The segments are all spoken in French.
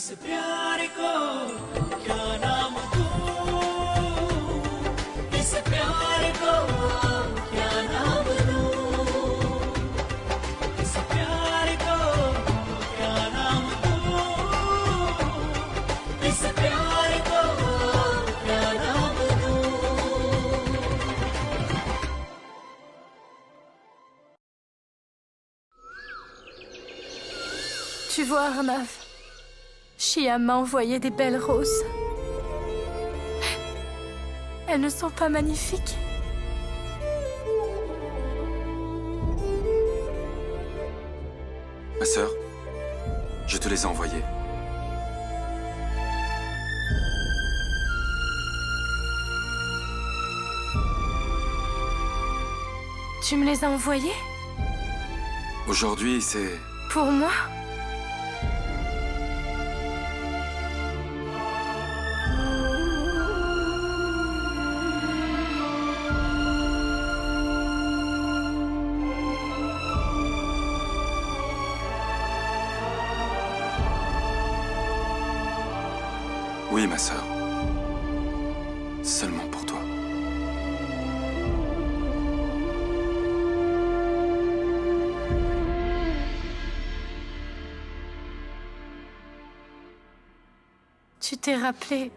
इस प्यार को क्या नाम दूं, इस प्यार को क्या नाम दूं, इस प्यार को क्या नाम दूं, इस प्यार को क्या नाम दूं। Tu vois, Arnav, Shia m'a envoyé des belles roses. Elles ne sont pas magnifiques? Ma sœur, je te les ai envoyées. Tu me les as envoyées? Aujourd'hui, c'est... Pour moi? Oui, ma sœur. Seulement pour toi. Tu t'es rappelé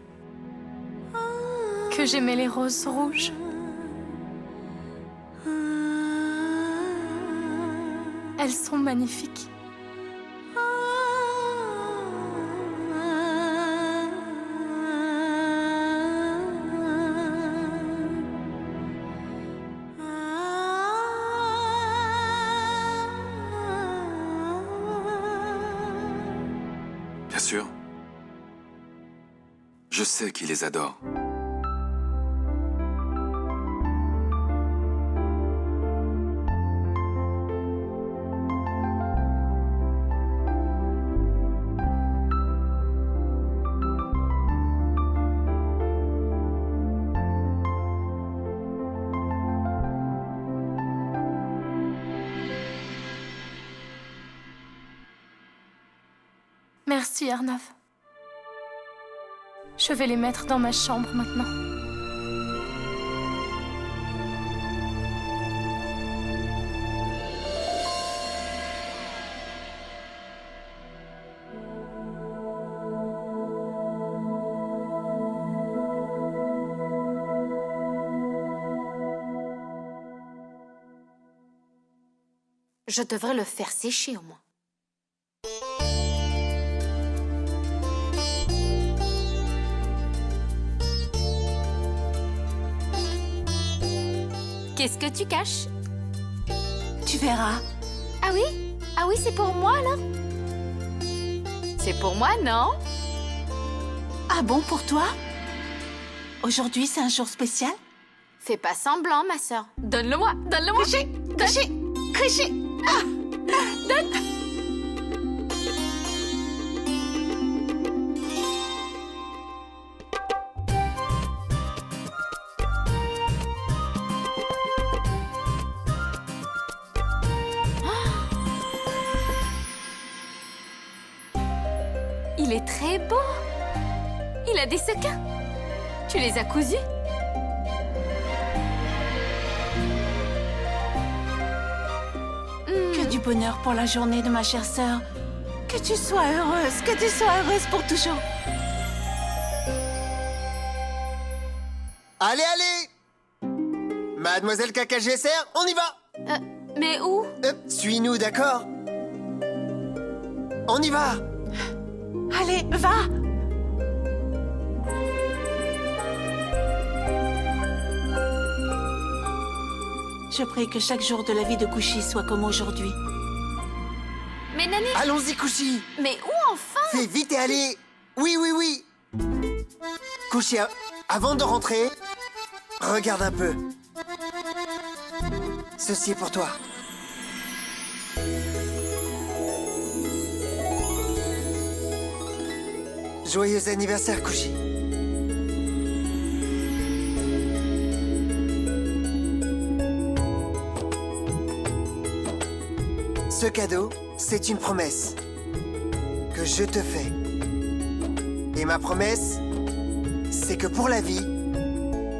que j'aimais les roses rouges. Elles sont magnifiques. Bien sûr. Je sais qu'il les adore. Merci, Arnav. Je vais les mettre dans ma chambre maintenant. Je devrais le faire sécher au moins. Qu'est-ce que tu caches? Tu verras. Ah oui? Ah oui, c'est pour moi alors? C'est pour moi, non? Ah bon, pour toi? Aujourd'hui, c'est un jour spécial? Fais pas semblant, ma sœur. Donne-le-moi, donne-le-moi. Couché, couché, couché. Ah, Donne. Il est très beau. Il a des sequins. Tu les as cousus? que du bonheur pour la journée de ma chère sœur. Que tu sois heureuse pour toujours. Allez, allez! Mademoiselle KKGSR, on y va! Mais où? Suis-nous, d'accord? On y va! Allez, va! Je prie que chaque jour de la vie de Kushi soit comme aujourd'hui. Mais Nani... Allons-y, Kushi! Mais où enfin? Fais vite et allez! Oui, oui, oui! Kushi, avant de rentrer, regarde un peu. Ceci est pour toi. Joyeux anniversaire, Kushi. Ce cadeau, c'est une promesse que je te fais. Et ma promesse, c'est que pour la vie,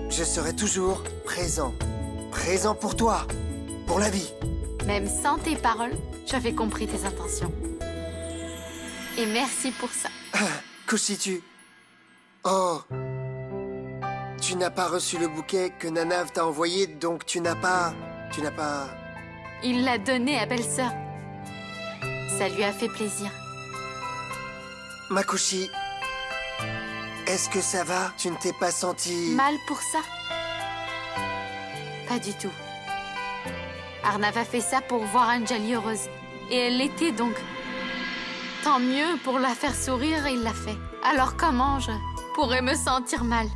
je serai toujours présent. Présent pour toi, pour la vie. Même sans tes paroles, j'avais compris tes intentions. Et merci pour ça. Koshi, Oh. Tu n'as pas reçu le bouquet que Nanav t'a envoyé, donc tu n'as pas... Il l'a donné à belle-sœur. Ça lui a fait plaisir. Makoshi, est-ce que ça va? Tu ne t'es pas senti... Mal pour ça? Pas du tout. Arnav a fait ça pour voir Anjali heureuse. Et elle l'était donc. Tant mieux pour la faire sourire, il l'a fait. Alors comment je pourrais me sentir mal?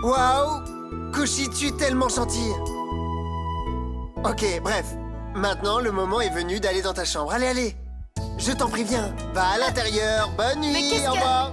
Waouh! Koshi, tu es tellement gentil! Ok, bref. Maintenant, le moment est venu d'aller dans ta chambre. Allez, allez! Je t'en préviens. Va à l'intérieur. Bonne nuit. Mais qu'est-ce au revoir.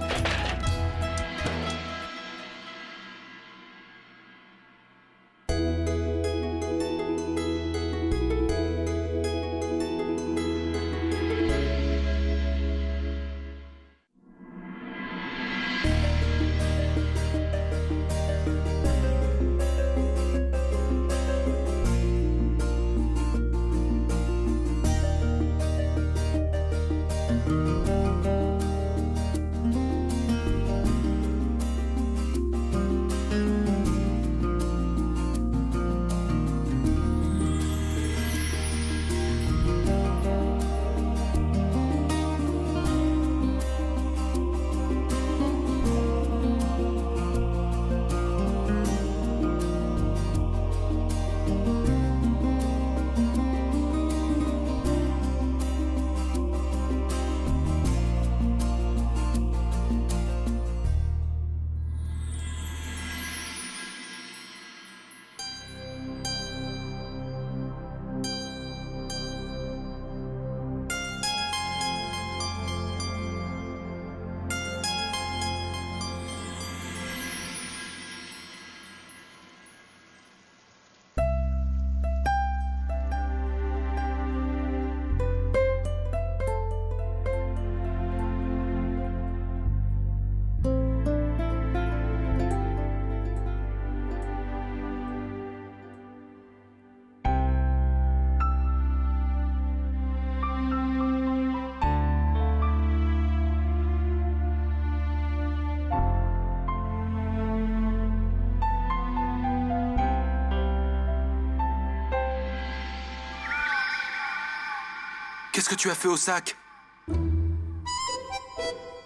Qu'est-ce que tu as fait au sac?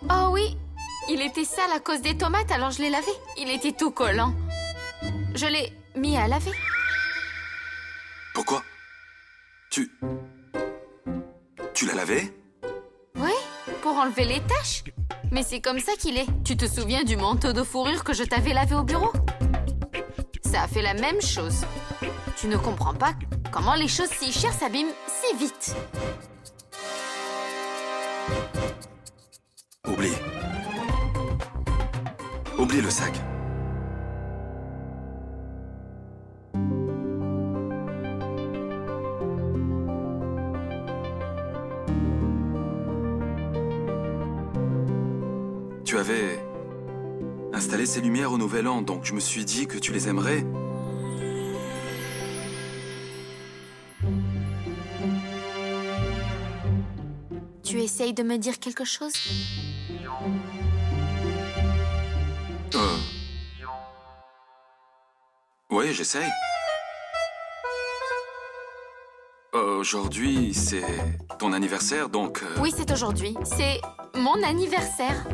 Oh oui, il était sale à cause des tomates, alors je l'ai lavé. Il était tout collant. Je l'ai mis à laver. Pourquoi? Tu l'as lavé? Oui, pour enlever les taches. Mais c'est comme ça qu'il est. Tu te souviens du manteau de fourrure que je t'avais lavé au bureau? Ça a fait la même chose. Tu ne comprends pas comment les choses si chères s'abîment si vite. Oublie. Oublie le sac. Tu avais installé ces lumières au Nouvel An, donc je me suis dit que tu les aimerais. Tu essayes de me dire quelque chose? Oui, j'essaye. Aujourd'hui, c'est ton anniversaire, donc... Oui, c'est aujourd'hui. C'est mon anniversaire.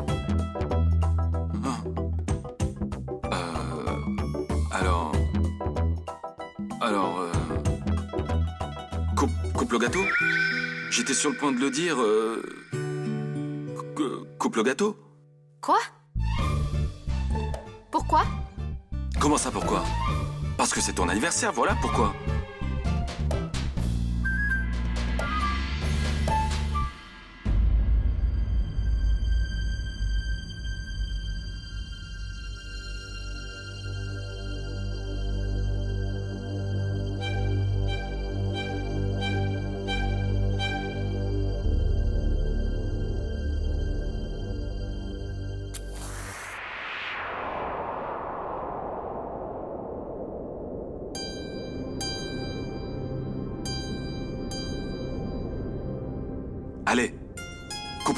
Alors... Coupe le gâteau? J'étais sur le point de le dire... Coupe le gâteau? Quoi? Pourquoi? Comment ça, pourquoi? Parce que c'est ton anniversaire, voilà pourquoi.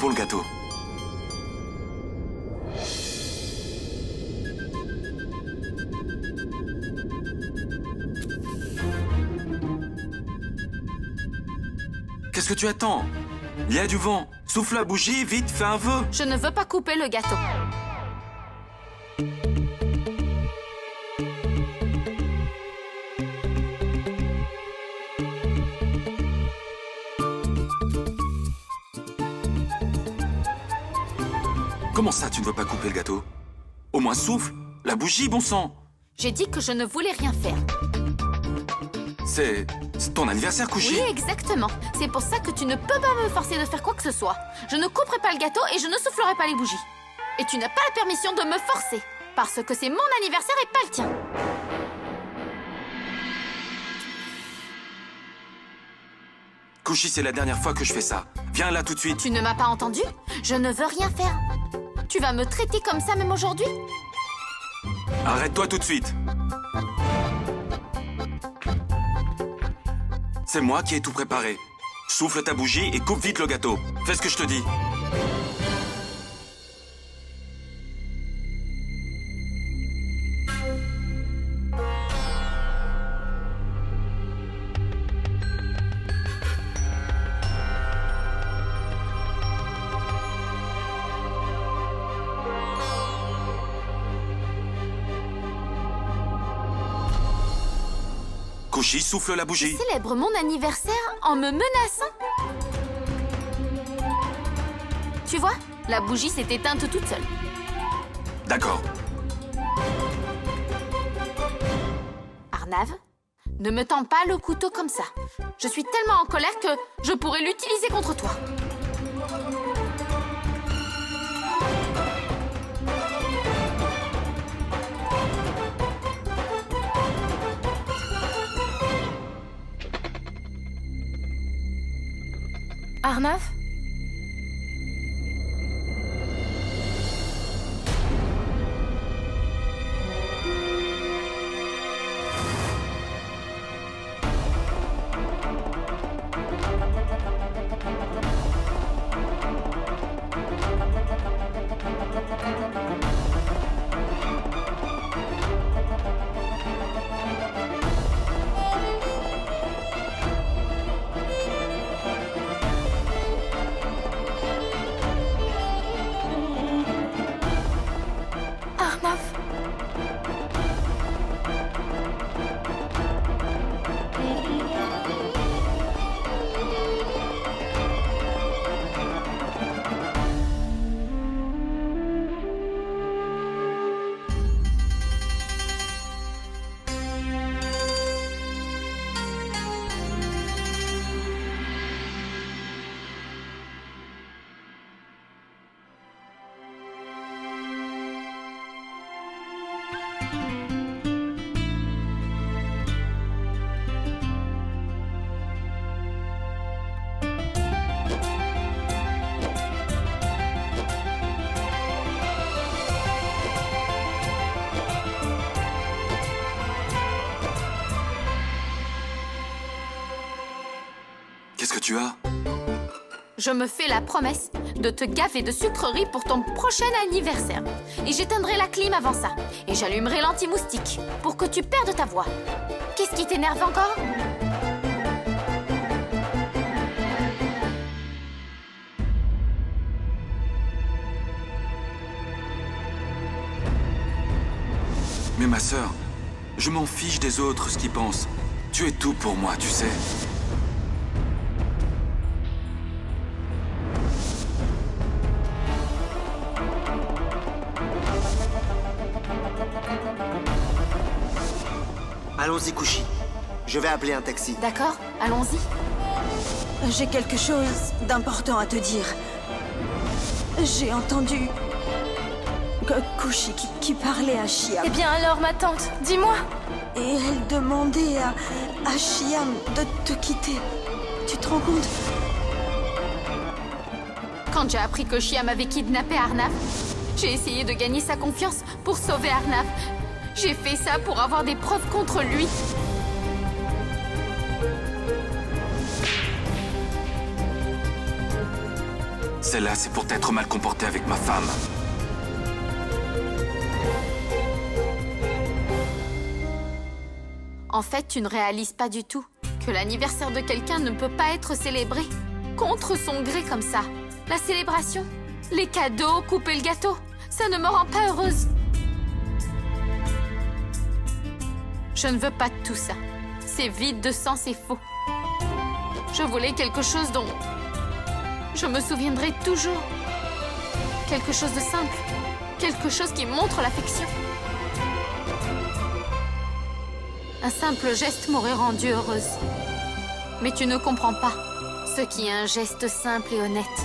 pour le gâteau. Qu'est-ce que tu attends? Il y a du vent. Souffle la bougie, vite, fais un vœu. Je ne veux pas couper le gâteau. Comment ça, tu ne veux pas couper le gâteau? Au moins souffle. La bougie, bon sang. J'ai dit que je ne voulais rien faire. C'est ton anniversaire, Kushi. Oui, exactement. C'est pour ça que tu ne peux pas me forcer de faire quoi que ce soit. Je ne couperai pas le gâteau et je ne soufflerai pas les bougies. Et tu n'as pas la permission de me forcer. Parce que c'est mon anniversaire et pas le tien. Kushi, c'est la dernière fois que je fais ça. Viens là tout de suite. Tu ne m'as pas entendu? Je ne veux rien faire. Tu vas me traiter comme ça même aujourd'hui? Arrête-toi tout de suite. C'est moi qui ai tout préparé. Souffle ta bougie et coupe vite le gâteau. Fais ce que je te dis. Kushi, souffle la bougie. Célèbre mon anniversaire en me menaçant. Tu vois, la bougie s'est éteinte toute seule. D'accord. Arnav, ne me tends pas le couteau comme ça. Je suis tellement en colère que je pourrais l'utiliser contre toi. Arnav? Arnav? Qu'est-ce que tu as? Je me fais la promesse de te gaver de sucreries pour ton prochain anniversaire. Et j'éteindrai la clim avant ça. Et j'allumerai l'anti-moustique pour que tu perdes ta voix. Qu'est-ce qui t'énerve encore? Mais ma sœur, je m'en fiche des autres, ce qu'ils pensent. Tu es tout pour moi, tu sais. Allons-y, Kushi. Je vais appeler un taxi. D'accord, allons-y. J'ai quelque chose d'important à te dire. J'ai entendu Kushi qui parlait à Shiam. Eh bien alors, ma tante, dis-moi. Et elle demandait à Shiam de te quitter. Tu te rends compte? Quand j'ai appris que Shiam avait kidnappé Arnav, j'ai essayé de gagner sa confiance pour sauver Arnav. J'ai fait ça pour avoir des preuves contre lui. Celle-là, c'est pour t'être mal comporté avec ma femme. En fait, tu ne réalises pas du tout que l'anniversaire de quelqu'un ne peut pas être célébré contre son gré comme ça. La célébration, les cadeaux, couper le gâteau, ça ne me rend pas heureuse. Je ne veux pas de tout ça. C'est vide de sens et faux. Je voulais quelque chose dont je me souviendrai toujours. Quelque chose de simple. Quelque chose qui montre l'affection. Un simple geste m'aurait rendue heureuse. Mais tu ne comprends pas ce qui est un geste simple et honnête.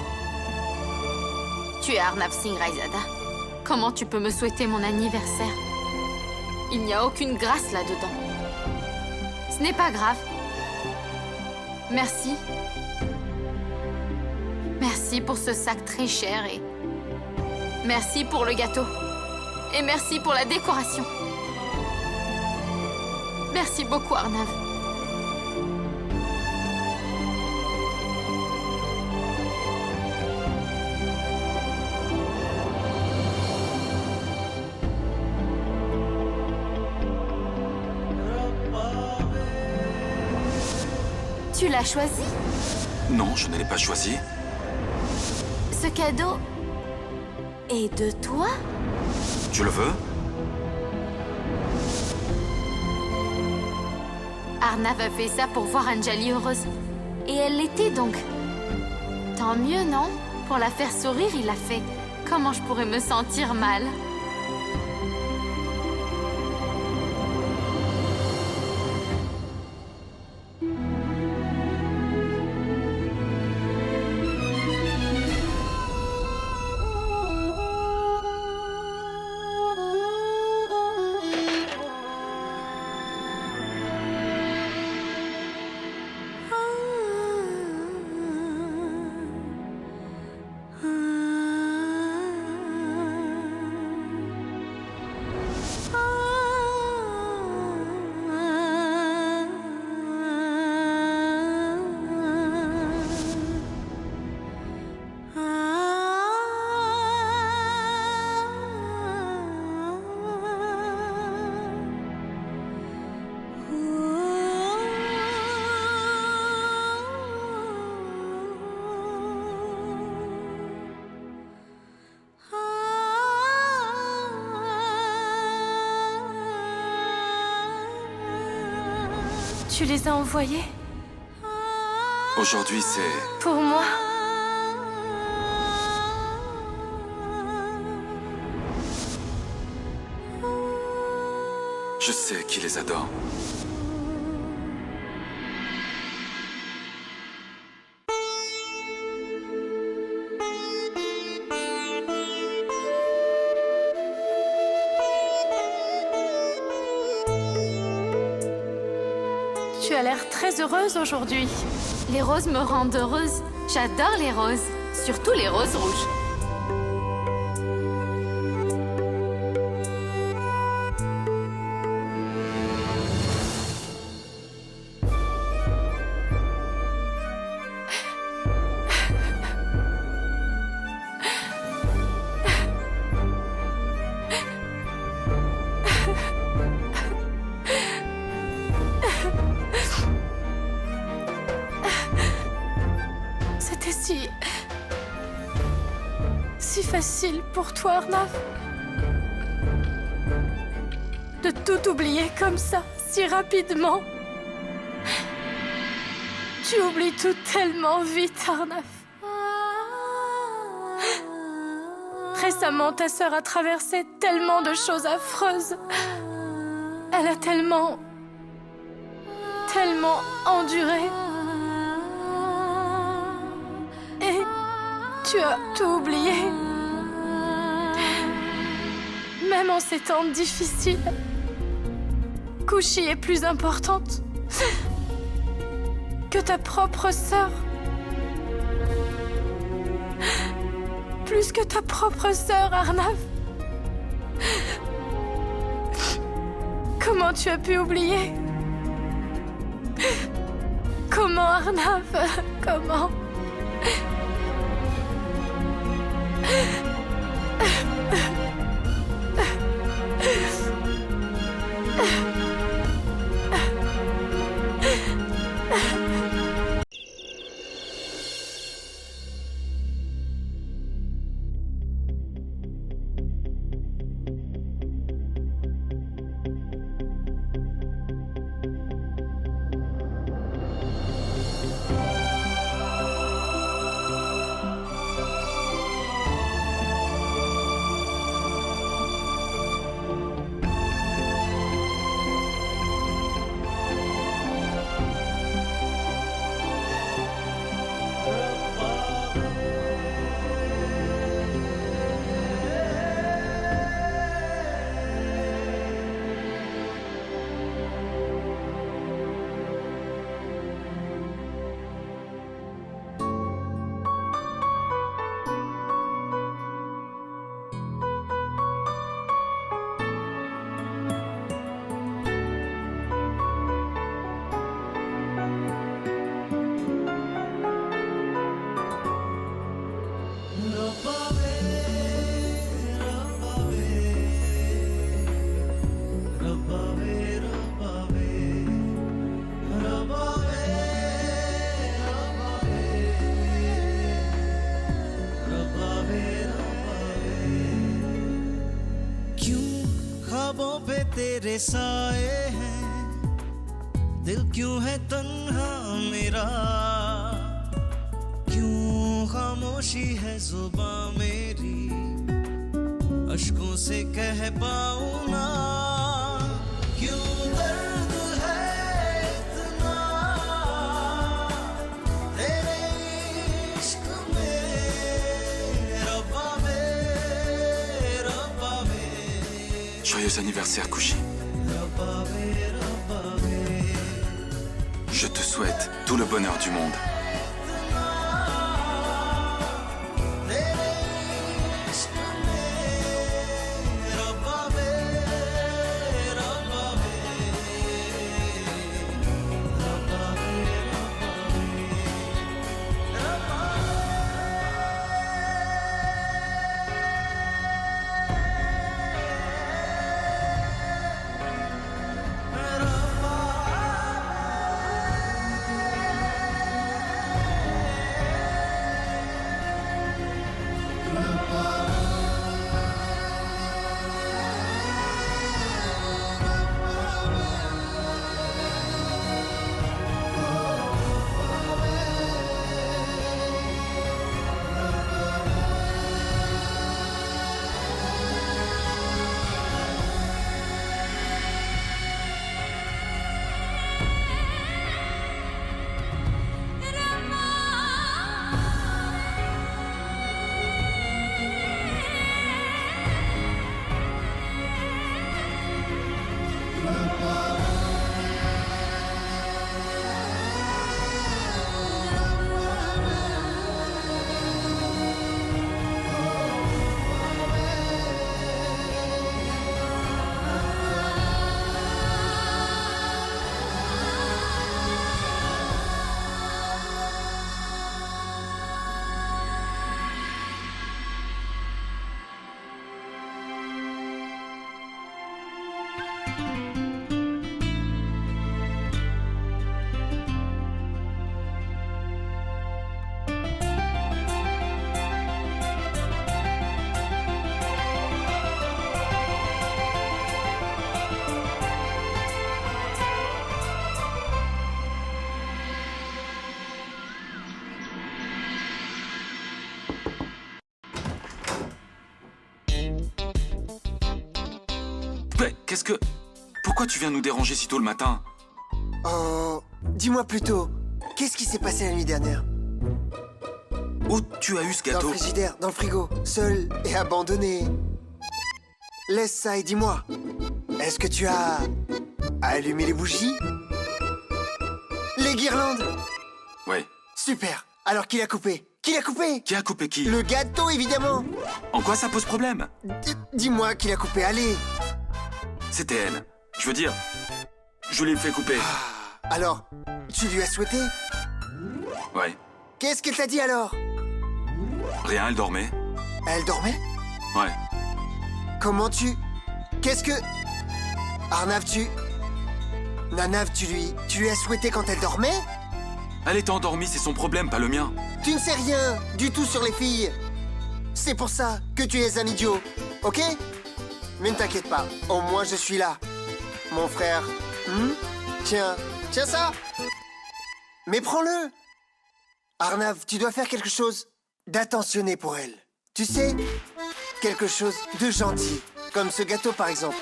Tu es Arnav Singh Raizada. Comment tu peux me souhaiter mon anniversaire? Il n'y a aucune grâce là-dedans. Ce n'est pas grave. Merci. Merci pour ce sac très cher et... merci pour le gâteau. Et merci pour la décoration. Merci beaucoup, Arnav. Tu l'as choisi? Non, je ne l'ai pas choisi. Ce cadeau est de toi? Tu le veux? Arnav a fait ça pour voir Anjali heureuse. Et elle l'était donc. Tant mieux, non? Pour la faire sourire, il l'a fait. Comment je pourrais me sentir mal? Tu les as envoyés? Aujourd'hui, c'est... Pour moi? Je sais qui les adore. Tu as l'air très heureuse aujourd'hui. Les roses me rendent heureuse. J'adore les roses. Surtout les roses rouges. C'était si facile pour toi, Arnav. De tout oublier comme ça, si rapidement. Tu oublies tout tellement vite, Arnav. Récemment, ta sœur a traversé tellement de choses affreuses. Elle a tellement enduré. Et tu as tout oublié. Même en ces temps difficiles, Kushi est plus importante que ta propre sœur. Plus que ta propre sœur, Arnav. Comment tu as pu oublier? Comment, Arnav? Comment? तेरे साए हैं दिल क्यों है तन्हा मेरा क्यों खामोशी है जुबां मेरी अश्कों से कह पाऊं ना क्यों दर्द है इतना तेरे इश्क में रब्बा में Joyeux anniversaire, Kushi. Je te souhaite tout le bonheur du monde. Mais qu'est-ce que... Pourquoi tu viens nous déranger si tôt le matin? Oh, dis-moi plutôt, qu'est-ce qui s'est passé la nuit dernière? Où tu as eu ce Dans gâteau? le frigidaire, dans le frigo, seul et abandonné. Laisse ça et dis-moi, est-ce que tu as allumé les bougies? Les guirlandes? Ouais. Super. Alors qui l'a coupé? Qui l'a coupé? Qui a coupé qui? Le gâteau, évidemment. En quoi ça pose problème? Dis-moi qui l'a coupé, allez. C'était elle. Je veux dire, je l'ai fait couper. Alors, tu lui as souhaité? Ouais. Qu'est-ce qu'elle t'a dit alors? Rien, elle dormait. Elle dormait? Ouais. Comment tu... Qu'est-ce que... Arnav, Nanav, tu lui as souhaité quand elle dormait? Elle était endormie, c'est son problème, pas le mien. Tu ne sais rien du tout sur les filles. C'est pour ça que tu es un idiot, ok? Mais ne t'inquiète pas, au moins je suis là. Mon frère. Tiens ça. Mais prends-le. Arnav, tu dois faire quelque chose d'attentionné pour elle. Tu sais, quelque chose de gentil. Comme ce gâteau, par exemple.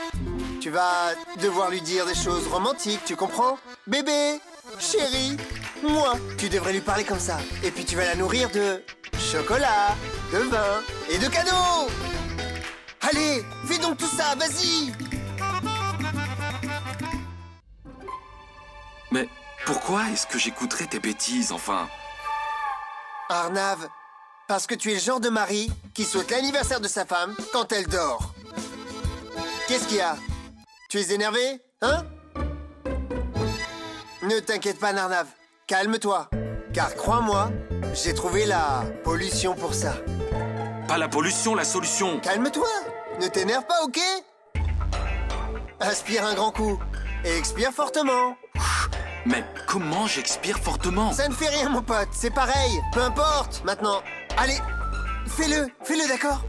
Tu vas devoir lui dire des choses romantiques, tu comprends? Bébé, chérie, moi. Tu devrais lui parler comme ça. Et puis tu vas la nourrir de chocolat, de vin et de cadeaux. Allez, fais donc tout ça, vas-y. Mais pourquoi est-ce que j'écouterais tes bêtises, enfin? Arnav, parce que tu es le genre de mari qui souhaite l'anniversaire de sa femme quand elle dort. Qu'est-ce qu'il y a? Tu es énervé, hein? Ne t'inquiète pas, Arnav. Calme-toi. Car crois-moi, j'ai trouvé la pollution pour ça. Pas la pollution, la solution. Calme-toi. Ne t'énerve pas, ok? Inspire un grand coup et expire fortement. Mais comment j'expire fortement? Ça ne fait rien, mon pote. C'est pareil. Peu importe. Maintenant, allez, fais-le, d'accord?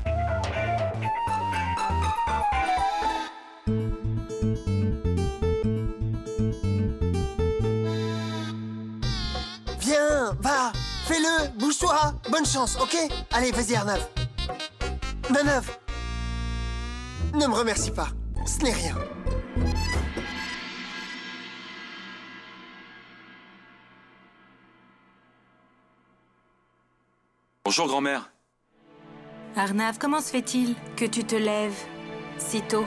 Bonne chance, ok? Allez, vas-y, Arnav. Manav, ne me remercie pas. Ce n'est rien. Bonjour, grand-mère. Arnav, comment se fait-il que tu te lèves si tôt?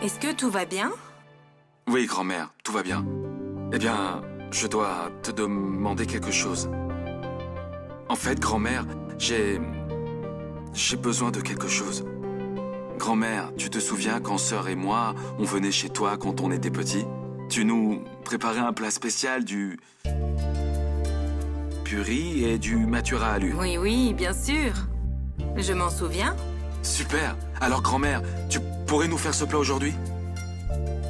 Est-ce que tout va bien? Oui, grand-mère, tout va bien. Eh bien, je dois te demander quelque chose. En fait, grand-mère, j'ai besoin de quelque chose. Grand-mère, tu te souviens quand sœur et moi, on venait chez toi quand on était petits? Tu nous préparais un plat spécial du riz et du matura alu. Oui, oui, bien sûr. Je m'en souviens. Super. Alors, grand-mère, tu pourrais nous faire ce plat aujourd'hui?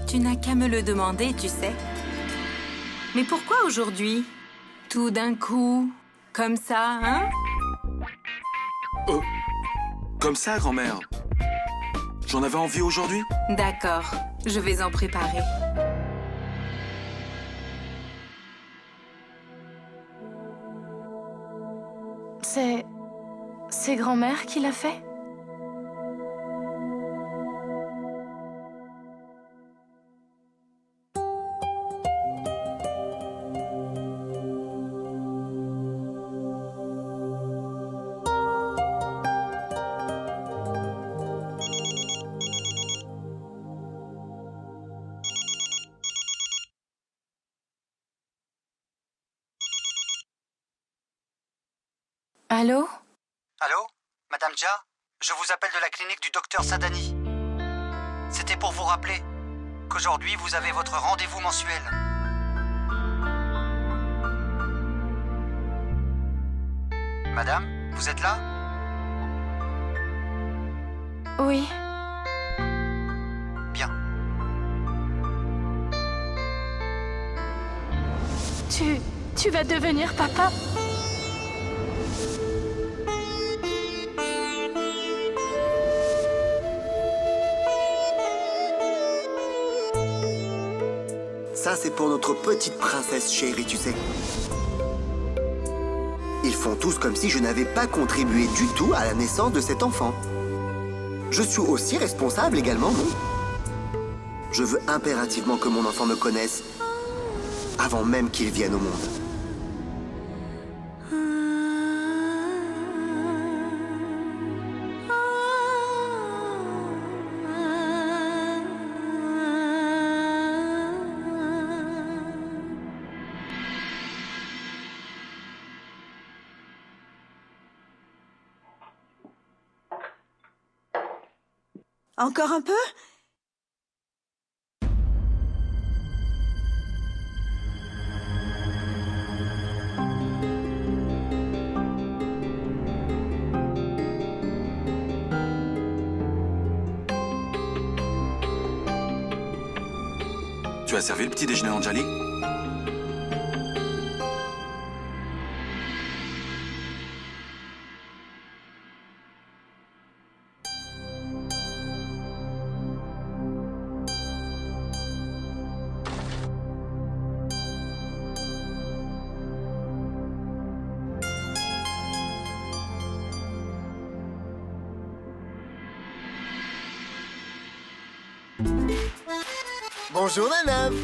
Tu n'as qu'à me le demander, tu sais. Mais pourquoi aujourd'hui? Tout d'un coup, comme ça, hein? Oh, comme ça, grand-mère. J'en avais envie aujourd'hui. D'accord, je vais en préparer. C'est grand-mère qui l'a fait? Allô? Allô? Madame Jia? Je vous appelle de la clinique du docteur Sadani. C'était pour vous rappeler qu'aujourd'hui, vous avez votre rendez-vous mensuel. Madame, vous êtes là? Oui. Bien. Tu vas devenir papa? Ça, c'est pour notre petite princesse chérie, tu sais. Ils font tous comme si je n'avais pas contribué du tout à la naissance de cet enfant. Je suis aussi responsable également, non? Je veux impérativement que mon enfant me connaisse avant même qu'il vienne au monde. Encore un peu? Tu as servi le petit déjeuner d'Anjali? Bonjour, Nanav.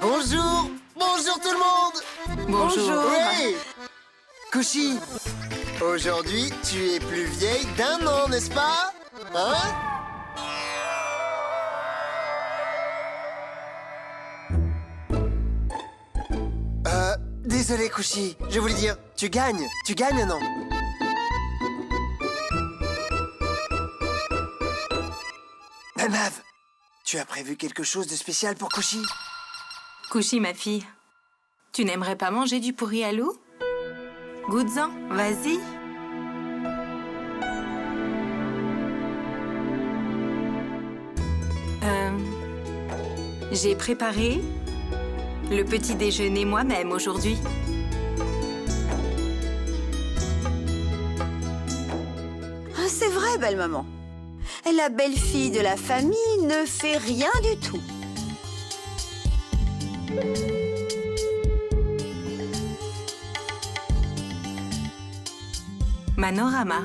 Bonjour. Bonjour tout le monde. Bonjour. Oui. Kushi, aujourd'hui, tu es plus vieille d'1 an, n'est-ce pas? Hein? Désolé, Kushi. Je voulais dire, tu gagnes un an. Nanav, tu as prévu quelque chose de spécial pour Kushi? Kushi, ma fille, tu n'aimerais pas manger du pourri à l'eau? Goûte-en, vas-y. J'ai préparé le petit déjeuner moi-même aujourd'hui. Ah, c'est vrai, belle maman. La belle-fille de la famille ne fait rien du tout. Manorama,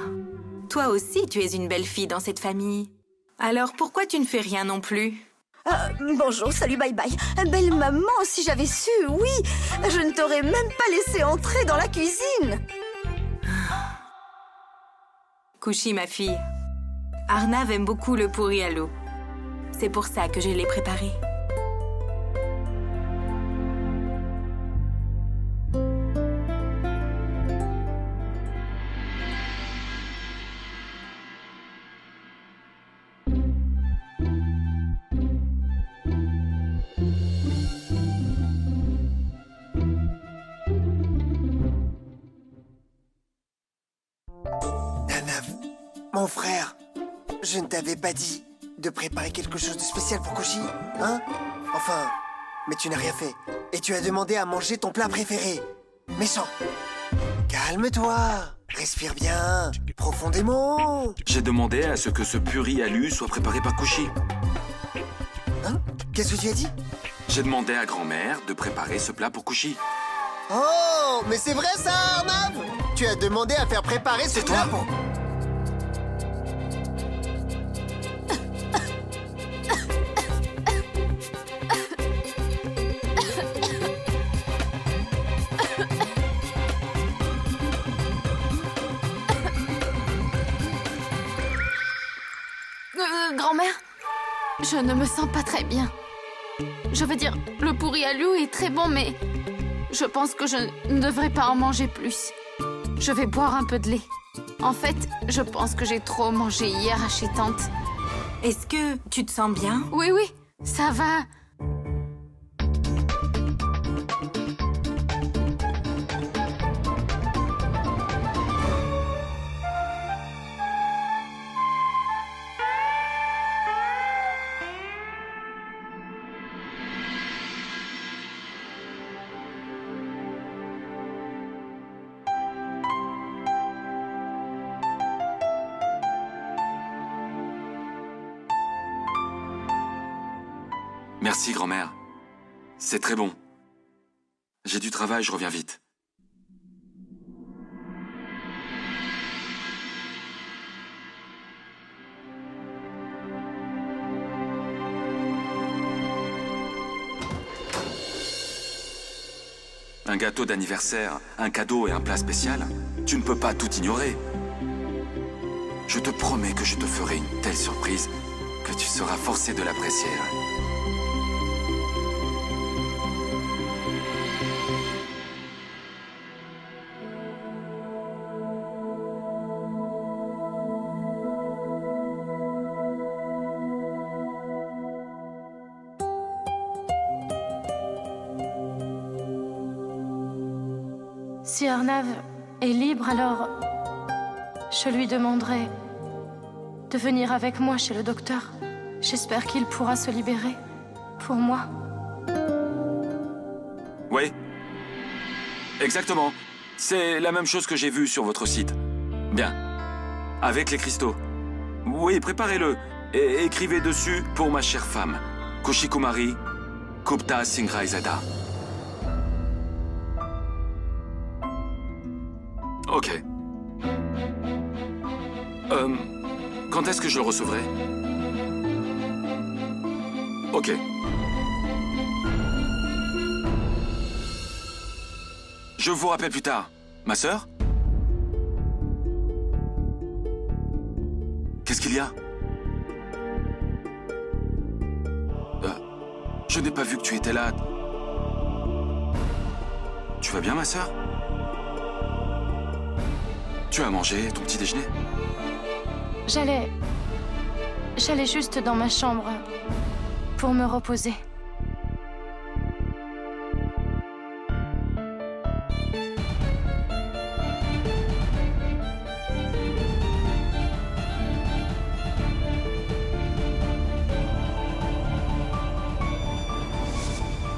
toi aussi tu es une belle fille dans cette famille. Alors pourquoi tu ne fais rien non plus? Bonjour, salut, bye bye. Belle maman, si j'avais su, oui, je ne t'aurais même pas laissé entrer dans la cuisine. Kushi, ma fille, Arnav aime beaucoup le pourri à l'eau. C'est pour ça que je l'ai préparé. Mon frère, je ne t'avais pas dit de préparer quelque chose de spécial pour Kushi, hein? Enfin, mais tu n'as rien fait. Et tu as demandé à manger ton plat préféré. Méchant. Calme-toi. Respire bien. Profondément. J'ai demandé à ce que ce puri alu soit préparé par Kushi. Hein? Qu'est-ce que tu as dit? J'ai demandé à grand-mère de préparer ce plat pour Kushi. Oh, mais c'est vrai ça, Arnav! Tu as demandé à faire préparer ce plat pour... Grand-mère, je ne me sens pas très bien. Je veux dire, le pourri à l'eau est très bon, mais je pense que je ne devrais pas en manger plus. Je vais boire un peu de lait. En fait, je pense que j'ai trop mangé hier à chez tante. Est-ce que tu te sens bien? Oui, oui, ça va. Merci, grand-mère. C'est très bon. J'ai du travail, je reviens vite. Un gâteau d'anniversaire, un cadeau et un plat spécial, tu ne peux pas tout ignorer. Je te promets que je te ferai une telle surprise que tu seras forcé de l'apprécier. Si Arnav est libre, alors je lui demanderai de venir avec moi chez le docteur. J'espère qu'il pourra se libérer pour moi. Oui. Exactement. C'est la même chose que j'ai vue sur votre site. Bien. Avec les cristaux. Oui, préparez-le. Et écrivez dessus pour ma chère femme. Kushikumari Kupta Singraizada. Ok. Quand est-ce que je le recevrai? Ok. Je vous rappelle plus tard. Ma sœur? Qu'est-ce qu'il y a? Je n'ai pas vu que tu étais là. Tu vas bien, ma sœur? Tu as mangé ton petit déjeuner? J'allais juste dans ma chambre pour me reposer.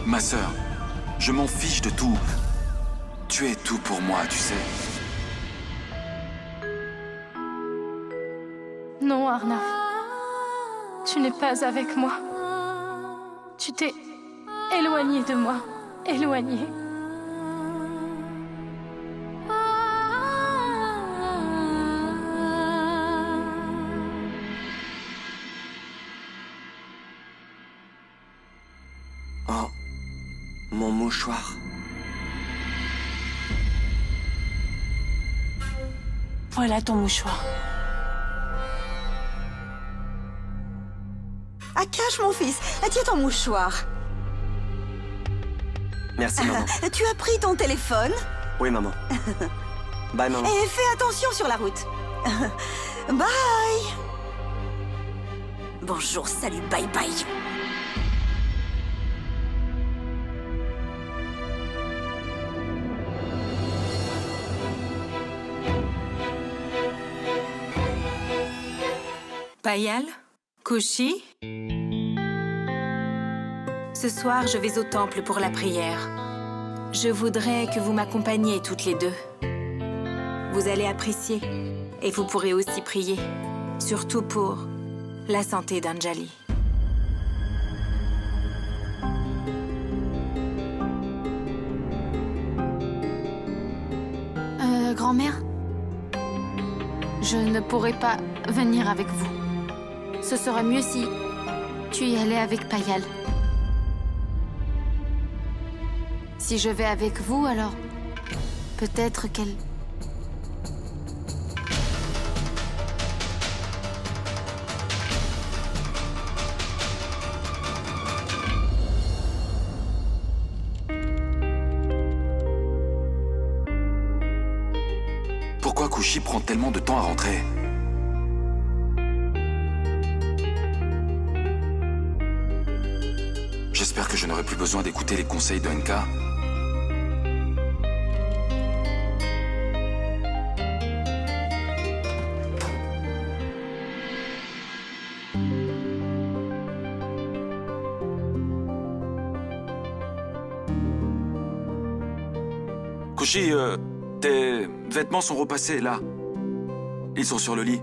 Ma sœur, je m'en fiche de tout. Tu es tout pour moi, tu sais. Non, Arnav. Tu n'es pas avec moi. Tu t'es éloigné de moi. Éloigné. Oh, mon mouchoir. Voilà ton mouchoir. Akash, mon fils, tiens ton mouchoir. Merci, maman. Tu as pris ton téléphone? Oui, maman. Bye, maman. Et fais attention sur la route. Bye. Bonjour, salut, bye bye. Payal? Kushi? Ce soir, je vais au temple pour la prière. Je voudrais que vous m'accompagniez toutes les deux. Vous allez apprécier. Et vous pourrez aussi prier. Surtout pour la santé d'Anjali. Grand-mère, je ne pourrai pas venir avec vous. Ce serait mieux si tu y allais avec Payal. Si je vais avec vous, alors peut-être qu'elle... Pourquoi Kushi prend tellement de temps à rentrer? J'espère que je n'aurai plus besoin d'écouter les conseils de NK. Kushi, tes vêtements sont repassés, là. Ils sont sur le lit.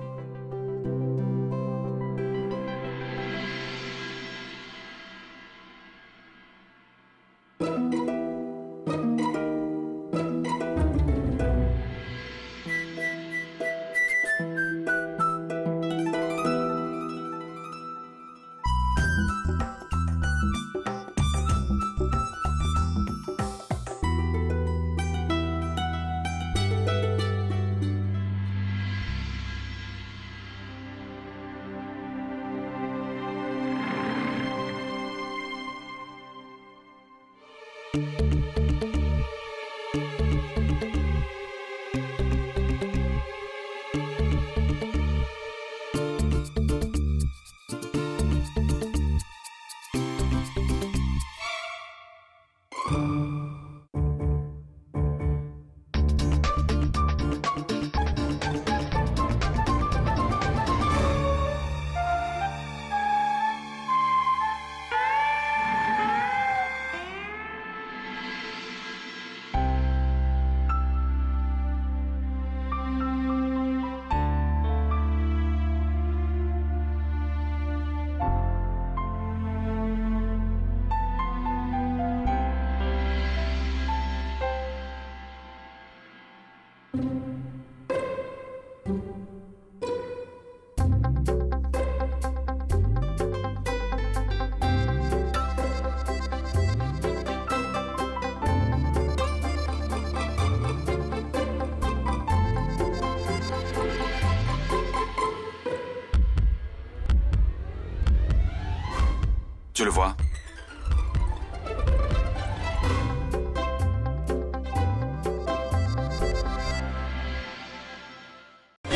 Tu le vois?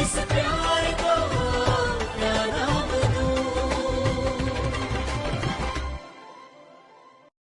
इस प्यार